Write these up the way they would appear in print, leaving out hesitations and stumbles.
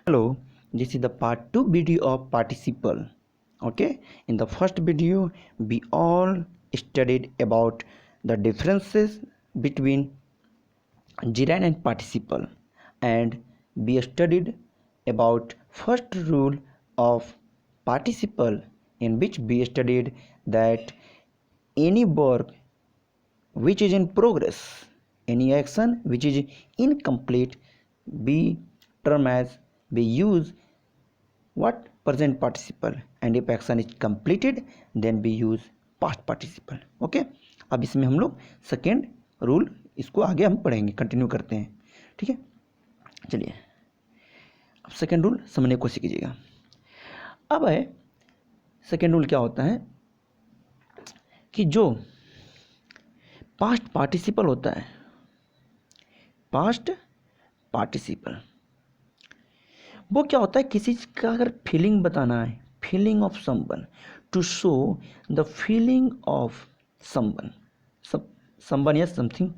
Hello, this is the part 2 video of participle. Okay, in the first video, we all studied about the differences between gerund and participle, and we studied about first rule of participle, in which we studied that any verb which is in progress, any action which is incomplete, we term as we use what present participle, and if action is completed then we use past participle. Okay, अब इसमें हम लोग second rule इसको आगे हम पढ़ेंगे, continue करते हैं. ठीक है, चलिए अब सेकेंड रूल समझने की कोशिश कीजिएगा. अब है सेकेंड रूल क्या होता है कि जो पास्ट पार्टिसिपल होता है, पास्ट पार्टिसिपल वो क्या होता है, किसी चीज़ का अगर फीलिंग बताना है, feeling of someone, to show the feeling of someone, someone या समथिंग,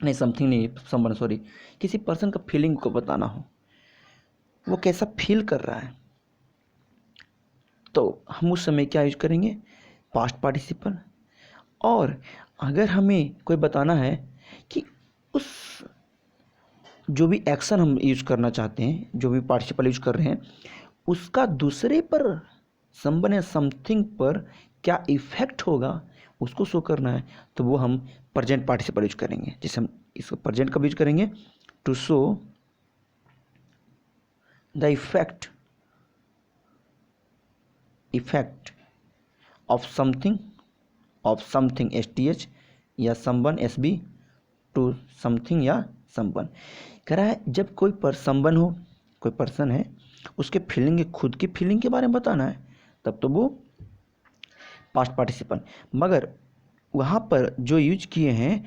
नहीं समथिंग नहीं, समवन सॉरी, किसी पर्सन का फीलिंग को बताना हो, वो कैसा फील कर रहा है, तो हम उस समय क्या यूज करेंगे, पास्ट पार्टिसिपल. और अगर हमें कोई बताना है कि उस जो भी एक्शन हम यूज करना चाहते हैं, जो भी पार्टिसिपल यूज कर रहे हैं, उसका दूसरे पर, समवन या समथिंग पर क्या इफेक्ट होगा उसको शो करना है, तो वो हम प्रेजेंट पार्टिसिपल यूज करेंगे. जैसे हम इसको प्रेजेंट कब यूज करेंगे, to show the effect of something, STH या समवन SB टू समथिंग या समवन. कह रहा है जब कोई समवन हो, कोई पर्सन है, उसके फीलिंग, खुद की फीलिंग के बारे में बताना है, तब तो वो पास्ट पार्टिसिपल. मगर वहाँ पर जो यूज किए हैं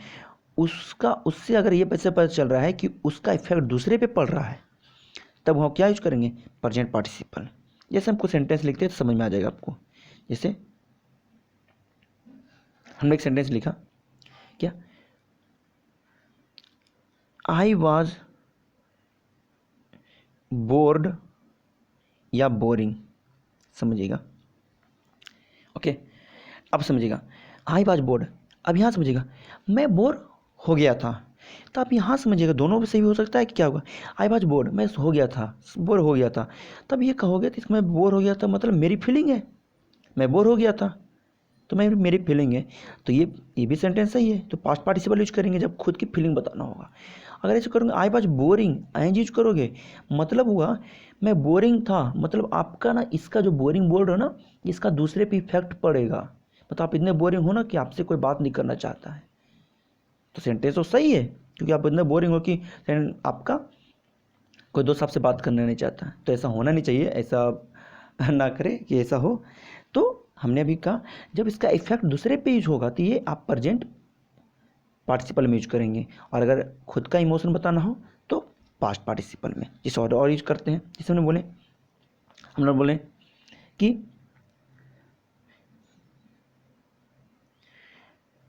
उसका, उससे अगर ये पता चल रहा है कि उसका इफेक्ट दूसरे पे पड़ रहा है, तब हम क्या यूज करेंगे, प्रेजेंट पार्टिसिपल. जैसे हमको सेंटेंस लिखते हैं तो समझ में आ जाएगा आपको. जैसे हमने एक सेंटेंस लिखा, क्या, आई वॉज बोर्ड या बोरिंग, समझिएगा. ओके, अब समझिएगा, आई वॉज बोर्ड. अब यहाँ समझिएगा, मैं बोर हो गया था. तो आप यहाँ समझिएगा, दोनों से भी हो सकता है कि क्या होगा, आई वॉज बोर्ड, मैं हो गया था, बोर हो गया था. तब ये कहोगे तो मैं बोर हो गया था मतलब मेरी फीलिंग है, मैं बोर हो गया था तो मैं, मेरी फीलिंग है, तो ये भी सेंटेंस सही है. तो पास्ट पार्टिसिपल यूज करेंगे जब खुद की फीलिंग बताना होगा. अगर ऐसे करोगे, I was boring, I use करोगे, मतलब हुआ मैं बोरिंग था, मतलब आपका ना, इसका जो बोरिंग बोल रहे हो ना, इसका दूसरे पे इफेक्ट पड़ेगा. मतलब आप इतने बोरिंग हो ना कि आपसे कोई बात नहीं करना चाहता है, तो सेंटेंस तो सही है, क्योंकि आप इतने बोरिंग हो कि आपका कोई दोस्त आपसे बात करना नहीं चाहता. तो ऐसा होना नहीं चाहिए, ऐसा ना करे कि ऐसा हो. तो हमने अभी कहा जब इसका इफेक्ट दूसरे पे यूज होगा तो ये आप प्रेजेंट पार्टिसिपल में यूज करेंगे, और अगर खुद का इमोशन बताना हो तो पास्ट पार्टिसिपल में. जिस और यूज करते हैं, जैसे हम लोग बोले कि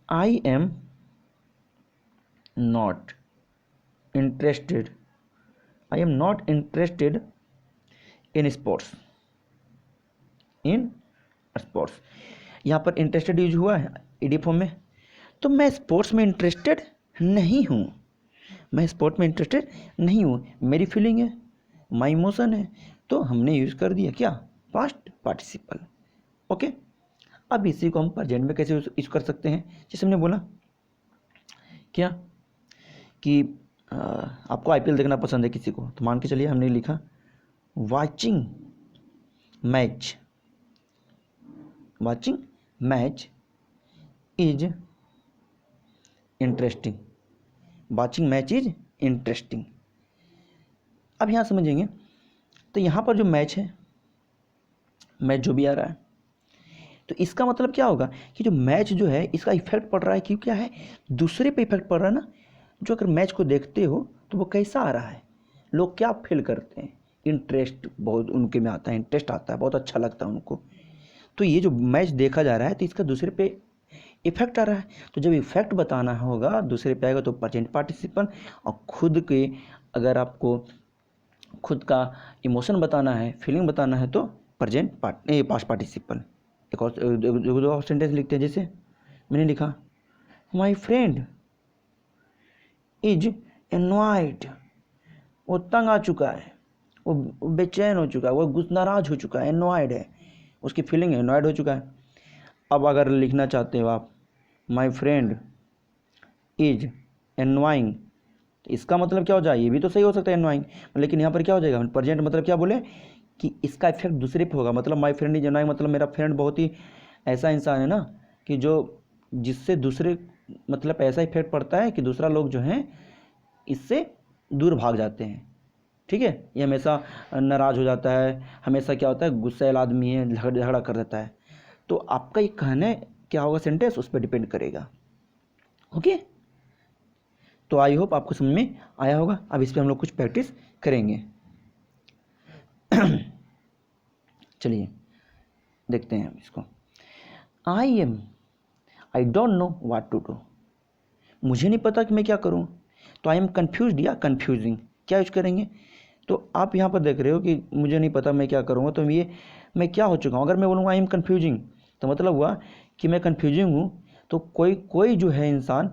I am not interested, I am not interested in sports, यहाँ पर इंटरेस्टेड यूज हुआ है ईडी फॉर्म में. तो मैं स्पोर्ट्स में इंटरेस्टेड नहीं हूँ, मैं स्पोर्ट में इंटरेस्टेड नहीं हूँ, मेरी फीलिंग है, माई इमोशन है, तो हमने यूज़ कर दिया क्या, पास्ट पार्टिसिपल. ओके, अब इसी को हम प्रेजेंट में कैसे यूज कर सकते हैं. जैसे हमने बोला क्या कि आपको IPL देखना पसंद है किसी को, तो मान के चलिए हमने लिखा watching match, watching match is interesting, watching match is interesting. अब यहाँ समझेंगे, तो यहाँ पर जो मैच है, मैच जो भी आ रहा है, तो इसका मतलब क्या होगा कि जो मैच जो है इसका इफेक्ट पड़ रहा है, क्यों, क्या है, दूसरे पे इफेक्ट पड़ रहा है ना. जो अगर मैच को देखते हो तो वो कैसा आ रहा है, लोग क्या फील करते हैं, इंटरेस्ट बहुत उनके में आता है, इंटरेस्ट आता है, बहुत अच्छा लगता है उनको. तो ये जो मैच देखा जा रहा है तो इसका दूसरे पे इफेक्ट आ रहा है. तो जब इफेक्ट बताना होगा दूसरे पे आएगा तो प्रेजेंट पार्टिसिपल, और खुद के अगर आपको खुद का इमोशन बताना है, फीलिंग बताना है, तो पास्ट पार्टिसिपल। एक और दो और सेंटेंस लिखते हैं, जैसे मैंने लिखा माई फ्रेंड इज एनॉयड, वो तंग आ चुका है, वो बेचैन हो चुका है, वो नाराज हो चुका है, एनॉयड है, उसकी फीलिंग एनॉयड हो चुका है। अब अगर लिखना चाहते हो आप माई फ्रेंड इज एनवाइंग, इसका मतलब क्या हो जाए, ये भी तो सही हो सकता है एनवाइंग, लेकिन यहाँ पर क्या हो जाएगा, प्रेजेंट मतलब क्या बोले कि इसका इफेक्ट दूसरे पे होगा। मतलब माई फ्रेंड इज एनवाइंग मतलब मेरा फ्रेंड बहुत ही ऐसा इंसान है ना कि जो जिससे दूसरे मतलब ऐसा इफेक्ट पड़ता है कि दूसरा लोग जो हैं इससे दूर भाग जाते हैं। ठीक है, ये हमेशा नाराज़ हो जाता है, हमेशा क्या होता है गुस्सैल आदमी है, झगड़ा कर देता है। तो आपका ये कहने क्या होगा सेंटेंस, उस पर डिपेंड करेगा। ओके, तो आई होप आपको समझ में आया होगा। अब इस पर हम लोग कुछ प्रैक्टिस करेंगे। चलिए देखते हैं इसको। I don't know what to do, मुझे नहीं पता कि मैं क्या करूं। तो आई एम कन्फ्यूज्ड या कन्फ्यूजिंग, क्या यूज करेंगे। तो आप यहाँ पर देख रहे हो कि मुझे नहीं पता मैं क्या करूँगा, तो ये मैं क्या हो चुका हूँ। अगर मैं बोलूँगा आई एम कन्फ्यूजिंग तो मतलब हुआ कि मैं कन्फ्यूजिंग हूँ, तो कोई जो है इंसान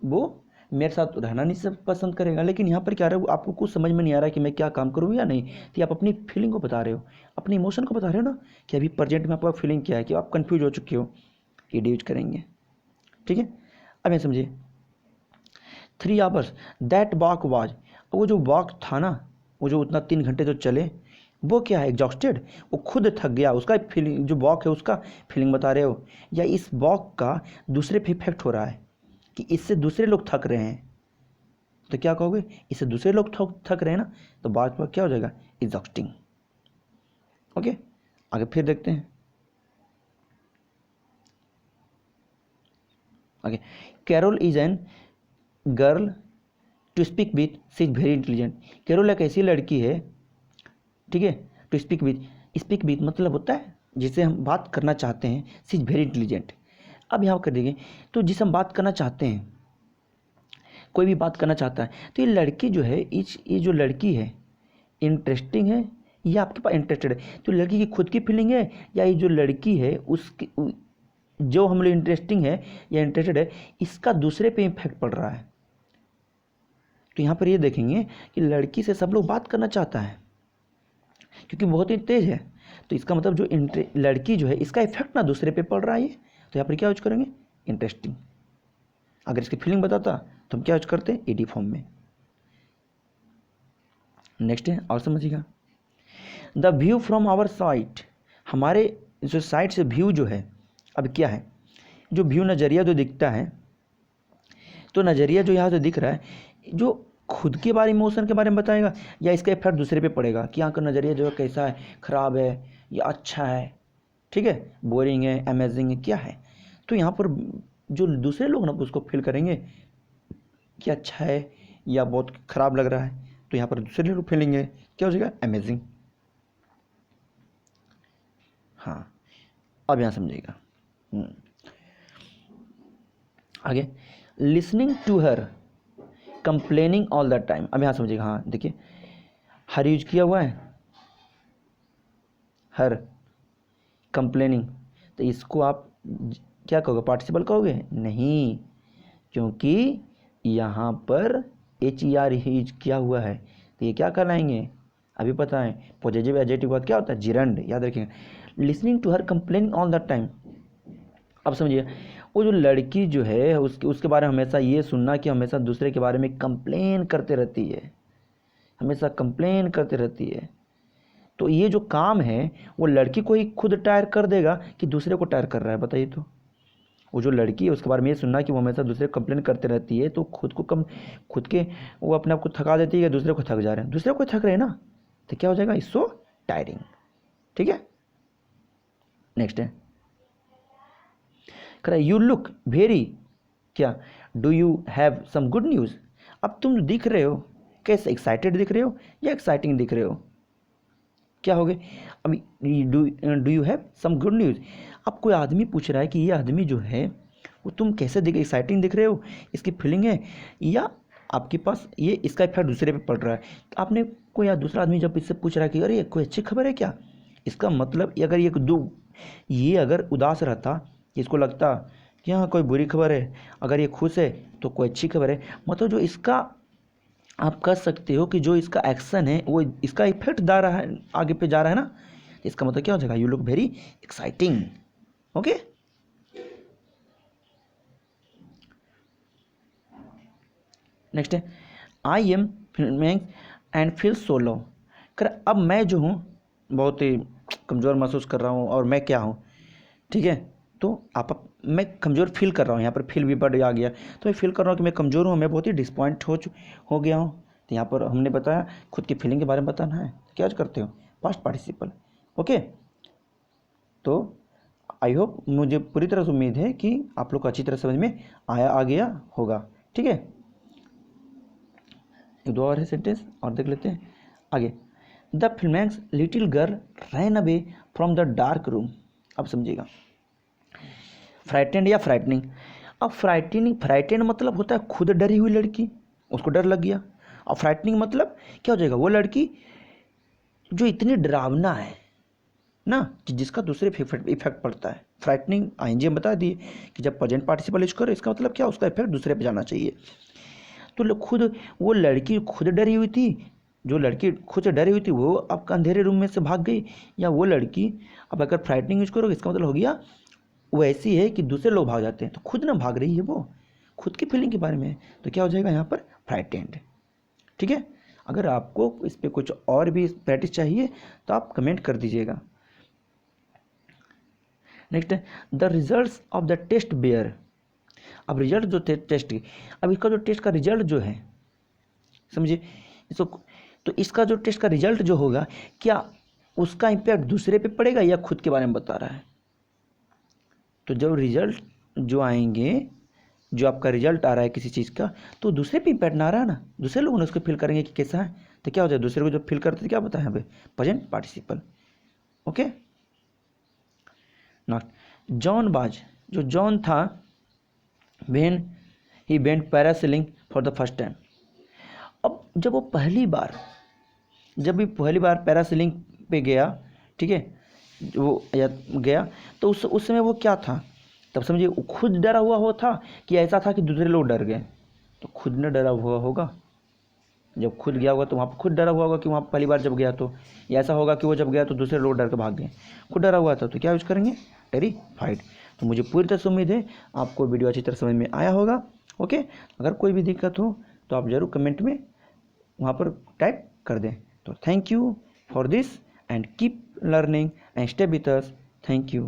वो मेरे साथ रहना नहीं सब पसंद करेगा। लेकिन यहाँ पर क्या रहा है, आपको कुछ समझ में नहीं आ रहा कि मैं क्या काम करूँ या नहीं, तो आप अपनी फीलिंग को बता रहे हो, अपने इमोशन को बता रहे हो ना कि अभी प्रेजेंट में आपका फीलिंग क्या है, कि आप कन्फ्यूज हो चुके हो, ये यूज करेंगे। ठीक है, अब ये समझिए 3 आवर्स दैट वॉक वाज, वो जो वॉक था ना, वो जो उतना 3 घंटे जो चले, वो क्या है एग्जॉस्टेड, वो खुद थक गया, उसका फीलिंग जो वॉक है उसका फीलिंग बता रहे हो, या इस वॉक का दूसरे पे इफेक्ट हो रहा है कि इससे दूसरे लोग थक रहे हैं। तो क्या कहोगे, इससे दूसरे लोग थक रहे हैं ना, तो बात पर क्या हो जाएगा एग्जॉस्टिंग। ओके, आगे फिर देखते हैं। Okay, Carol is an girl to speak with, she is very intelligent. Carol एक ऐसी लड़की है, ठीक है, टू स्पीक विथ मतलब होता है जिसे हम बात करना चाहते हैं, सी इज वेरी इंटेलिजेंट। अब यहाँ कर देंगे, तो जिसे हम बात करना चाहते हैं, कोई भी बात करना चाहता है, तो ये लड़की जो है, ये जो लड़की है इंटरेस्टिंग है या आपके पास इंटरेस्टेड है, तो लड़की की खुद की फीलिंग है या ये जो लड़की है उसकी जो हम लोग इंटरेस्टिंग है या इंटरेस्टेड है, इसका दूसरे पे इफेक्ट पड़ रहा है। तो यहाँ पर ये देखेंगे कि लड़की से सब लोग बात करना चाहता है क्योंकि बहुत ही तेज है, तो इसका मतलब जो लड़की जो है इसका इफेक्ट ना दूसरे पे पड़ रहा है, तो यहाँ पर क्या यूज करेंगे इंटरेस्टिंग। अगर इसकी फीलिंग बताता तो हम क्या यूज करते हैं ईडी फॉर्म में। नेक्स्ट है, और समझिएगा the view from our site, हमारे जो साइड से व्यू जो है, अब क्या है जो व्यू नज़रिया जो दिखता है, तो नज़रिया जो यहाँ से दिख रहा है जो खुद के बारे इमोशन के बारे में बताएगा या इसका इफेक्ट दूसरे पे पड़ेगा कि यहाँ का नज़रिया जो है कैसा है, ख़राब है या अच्छा है, ठीक है, बोरिंग है, अमेजिंग है, क्या है। तो यहाँ पर जो दूसरे लोग ना उसको फील करेंगे कि अच्छा है या बहुत ख़राब लग रहा है, तो यहाँ पर दूसरे लोग फीलिंग है क्या हो जाएगा अमेजिंग। हाँ, अब यहाँ समझिएगा आगे, listening to her complaining all the time. अब यहाँ समझिएगा, हाँ देखिए हर यूज किया हुआ है, हर कंप्लेनिंग, तो इसको आप क्या कहोगे पार्टिसिपल कहोगे नहीं, क्योंकि यहाँ पर HER यूज किया हुआ है, तो ये क्या कहलाएंगे अभी पता है, पॉजिटिव एडजेक्टिव बाद क्या होता है जिरंड, याद रखिएगा। Listening to her complaining all the time, अब समझिए वो जो लड़की जो है उसके बारे में हमेशा ये सुनना कि हमेशा दूसरे के बारे में कंप्लेन करते रहती है, हमेशा कंप्लेन करते रहती है, तो ये जो काम है वो लड़की को ही खुद टायर कर देगा कि दूसरे को टायर कर रहा है, बताइए। तो वो जो लड़की है उसके बारे में ये सुनना कि वो हमेशा दूसरे को कंप्लेन करते रहती है, तो खुद के वो अपने आप को थका देती है, दूसरे को थक जा रहे हैं, दूसरे को थक रहे हैं ना, तो क्या हो जाएगा इसो टायरिंग। ठीक है, नेक्स्ट है यू लुक वेरी, क्या do you have some good news. अब तुम दिख रहे हो कैसे, एक्साइटेड दिख रहे हो या एक्साइटिंग दिख रहे हो, क्या हो गए अभी do you have some good news. अब कोई आदमी पूछ रहा है कि ये आदमी जो है वो तुम कैसे दिख, एक्साइटिंग दिख रहे हो, इसकी फीलिंग है या आपके पास ये इसका इफेक्ट दूसरे पे पड़ रहा है, तो आपने कोई या दूसरा आदमी जब इससे पूछ रहा है कि अरे कोई अच्छी खबर है क्या, इसका मतलब अगर ये अगर उदास रहता, इसको लगता कि हाँ कोई बुरी खबर है, अगर ये खुश है तो कोई अच्छी खबर है, मतलब जो इसका आप कह सकते हो कि जो इसका एक्शन है वो इसका इफेक्ट जा रहा है, आगे पे जा रहा है ना, इसका मतलब क्या हो जाएगा, you look very exciting. Okay, next है I am feeling and feel so low. कर अब मैं जो हूँ बहुत ही कमज़ोर महसूस कर रहा हूँ, और मैं क्या हूँ, ठीक है, तो मैं कमज़ोर फील कर रहा हूँ, यहाँ पर फील भी वर्ड आ गया, तो मैं फील कर रहा हूँ कि मैं कमज़ोर हूँ, मैं बहुत ही डिसपॉइंट हो गया हूँ। तो यहाँ पर हमने बताया खुद की फीलिंग के बारे में बताना है, क्या करते हो, पास्ट पार्टिसिपल। ओके, तो आई होप, मुझे पूरी तरह से उम्मीद है कि आप लोग को अच्छी तरह समझ में आ गया होगा। ठीक है, एक दो और है सेंटेंस और देख लेते हैं आगे। The film's little girl ran away from the dark room. अब समझिएगा, फ्राइटेंड या फ्राइटनिंग। अब फ्राइटेंड मतलब होता है खुद डरी हुई लड़की, उसको डर लग गया। और फ्राइटनिंग मतलब क्या हो जाएगा, वो लड़की जो इतनी डरावना है ना कि जिसका दूसरे इफेक्ट पड़ता है। फ्राइटनिंग आईएनजी हम बता दिए कि जब प्रेजेंट पार्टिसिपल यूज करो, इसका मतलब क्या, उसका इफेक्ट दूसरे पे जाना चाहिए। तो वो लड़की खुद डरी हुई थी, जो लड़की खुद से डरी हुई थी वो अब अंधेरे रूम में से भाग गई, या वो लड़की, अब अगर फ्राइटनिंग यूज करोगे इसका मतलब हो गया वो ऐसी है कि दूसरे लोग भाग जाते हैं, तो खुद ना भाग रही है, वो खुद की फीलिंग के बारे में है, तो क्या हो जाएगा यहाँ पर, फ्राइटेंड। ठीक है, अगर आपको इस पर कुछ और भी प्रैक्टिस चाहिए तो आप कमेंट कर दीजिएगा। नेक्स्ट है the results of the test bear. अब रिजल्ट जो थे टेस्ट की, अब इसका जो टेस्ट का रिजल्ट जो है, समझिए इसको, तो इसका जो टेस्ट का रिजल्ट जो होगा, क्या उसका इम्पैक्ट दूसरे पे पड़ेगा या खुद के बारे में बता रहा है। तो जब रिजल्ट जो आएंगे, जो आपका रिजल्ट आ रहा है किसी चीज़ का, तो दूसरे पे इम्पैक्ट ना आ रहा है ना, दूसरे लोग उसको फील करेंगे कि कैसा है, तो क्या हो जाए, दूसरे को जो फील करते थे क्या बताया यहाँ पे, present participle. Okay, not John बाज, जो जॉन था, when he went parasailing for the first time. अब जब वो पहली बार पैरासेलिंग पे गया, ठीक है, वो गया, तो उस समय वो क्या था, तब समझिए वो खुद डरा हुआ था कि ऐसा था कि दूसरे लोग डर गए, तो खुद न डरा हुआ होगा, जब खुद गया होगा तो वहाँ पर खुद डरा हुआ होगा कि वहाँ पहली बार जब गया, तो ऐसा होगा कि वो जब गया तो दूसरे लोग डर के भाग गए, खुद डरा हुआ था, तो क्या यूज करेंगे, टेरिफाइड। तो मुझे पूरी तरह से उम्मीद है आपको वीडियो अच्छी तरह समझ में आया होगा। ओके, अगर कोई भी दिक्कत हो तो आप ज़रूर कमेंट में वहाँ पर टाइप कर दें। तो thank you for this and keep learning and stay with us. Thank you.